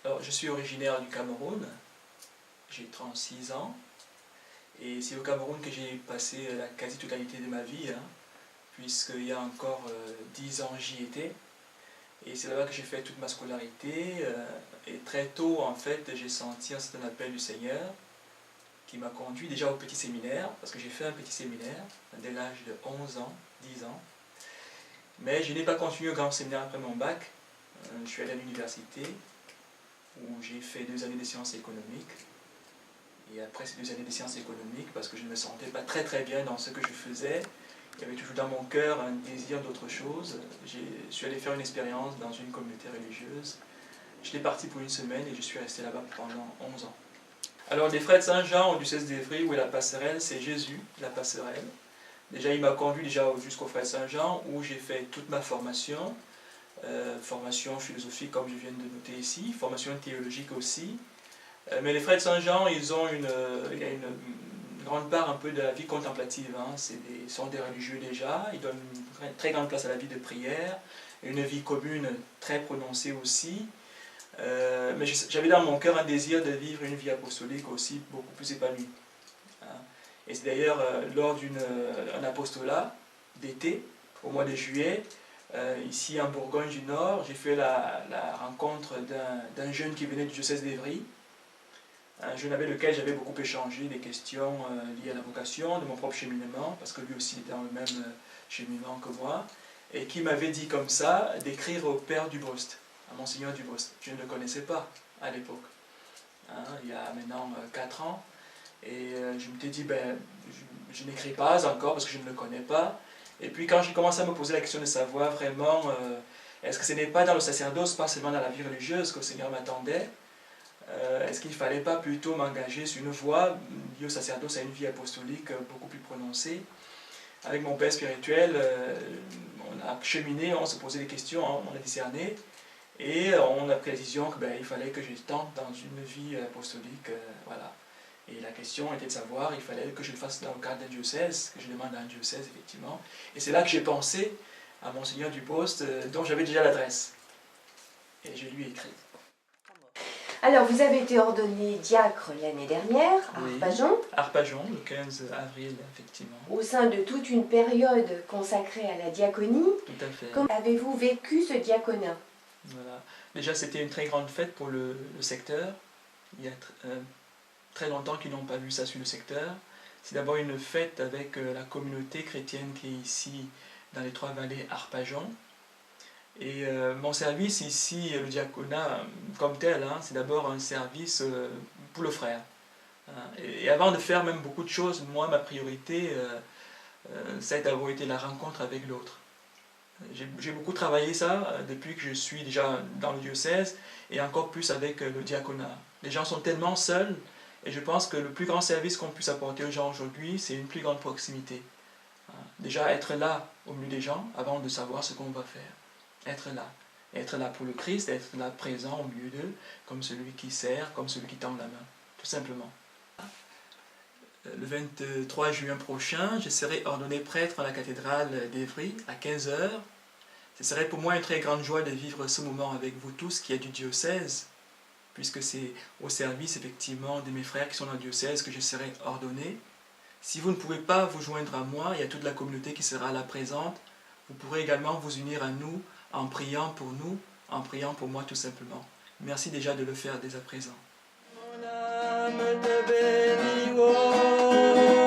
Alors, je suis originaire du Cameroun, j'ai 36 ans, et c'est au Cameroun que j'ai passé la quasi-totalité de ma vie, hein, puisqu'il y a encore 10 ans j'y étais, et c'est là-bas que j'ai fait toute ma scolarité, et très tôt, en fait, j'ai senti un certain appel du Seigneur, qui m'a conduit déjà au petit séminaire, parce que j'ai fait un petit séminaire dès l'âge de 11 ans, 10 ans, mais je n'ai pas continué au grand séminaire après mon bac. Je suis allé à l'université, où j'ai fait 2 années de sciences économiques. Et après ces 2 années de sciences économiques, parce que je ne me sentais pas très bien dans ce que je faisais, il y avait toujours dans mon cœur un désir d'autre chose. Je suis allé faire une expérience dans une communauté religieuse. J'étais parti pour 1 semaine et je suis resté là-bas pendant 11 ans. Alors les frères de Saint-Jean au diocèse d'Évry, où est la passerelle, c'est Jésus, la passerelle. Déjà, il m'a conduit jusqu'au frère de Saint-Jean, où j'ai fait toute ma formation. Formation philosophique comme je viens de noter ici, formation théologique aussi. Mais les frères de Saint-Jean, il y a une grande part un peu de la vie contemplative. Hein. Ils sont des religieux déjà, ils donnent une très grande place à la vie de prière, une vie commune très prononcée aussi. Mais j'avais dans mon cœur un désir de vivre une vie apostolique aussi beaucoup plus épanouie. Hein. Et c'est d'ailleurs lors d'un apostolat d'été, au mois de juillet, ici en Bourgogne du Nord, j'ai fait la rencontre d'un jeune qui venait du diocèse d'Évry, un jeune avec lequel j'avais beaucoup échangé des questions liées à la vocation, de mon propre cheminement, parce que lui aussi était dans le même cheminement que moi, et qui m'avait dit comme ça d'écrire au père Dubruste, à Monseigneur Dubruste. Je ne le connaissais pas à l'époque, hein, il y a maintenant 4 ans, et je me suis dit, je n'écris pas encore parce que je ne le connais pas. Et puis quand j'ai commencé à me poser la question de savoir vraiment, est-ce que ce n'est pas dans le sacerdoce, pas seulement dans la vie religieuse que le Seigneur m'attendait, est-ce qu'il ne fallait pas plutôt m'engager sur une voie liée au sacerdoce, à une vie apostolique beaucoup plus prononcée. Avec mon père spirituel, on a cheminé, on se posait des questions, on a discerné, et on a pris la décision qu'il fallait que je tente dans une vie apostolique, voilà. Et la question était de savoir, il fallait que je le fasse dans le cadre d'un diocèse, que je demande à un diocèse, effectivement. Et c'est là que j'ai pensé à Monseigneur Dubruste, dont j'avais déjà l'adresse. Et je lui ai écrit. Alors, vous avez été ordonné diacre l'année dernière, à Arpajon. Arpajon, le 15 avril, effectivement. Au sein de toute une période consacrée à la diaconie. Tout à fait. Comment avez-vous vécu ce diaconat? Voilà. Déjà, c'était une très grande fête pour le secteur. Il y a très longtemps qu'ils n'ont pas vu ça sur le secteur. C'est d'abord une fête avec la communauté chrétienne qui est ici, dans les Trois-Vallées, Arpajon. Et mon service ici, le diaconat comme tel, hein, c'est d'abord un service pour le frère. Hein. Et avant de faire même beaucoup de choses, moi, ma priorité, ça a d'abord été la rencontre avec l'autre. J'ai beaucoup travaillé ça depuis que je suis déjà dans le diocèse et encore plus avec le diaconat. Les gens sont tellement seuls et je pense que le plus grand service qu'on puisse apporter aux gens aujourd'hui, c'est une plus grande proximité. Hein. Déjà être là au milieu des gens avant de savoir ce qu'on va faire. Être là pour le Christ, être là présent au milieu d'eux, comme celui qui sert, comme celui qui tend la main, tout simplement. Le 23 juin prochain, je serai ordonné prêtre à la cathédrale d'Évry à 15 h. Ce serait pour moi une très grande joie de vivre ce moment avec vous tous qui êtes du diocèse, puisque c'est au service effectivement de mes frères qui sont dans le diocèse que je serai ordonné. Si vous ne pouvez pas vous joindre à moi, il y a toute la communauté qui sera là présente. Vous pourrez également vous unir à nous en priant pour nous, en priant pour moi tout simplement. Merci déjà de le faire dès à présent. Mon âme te bénit, oh.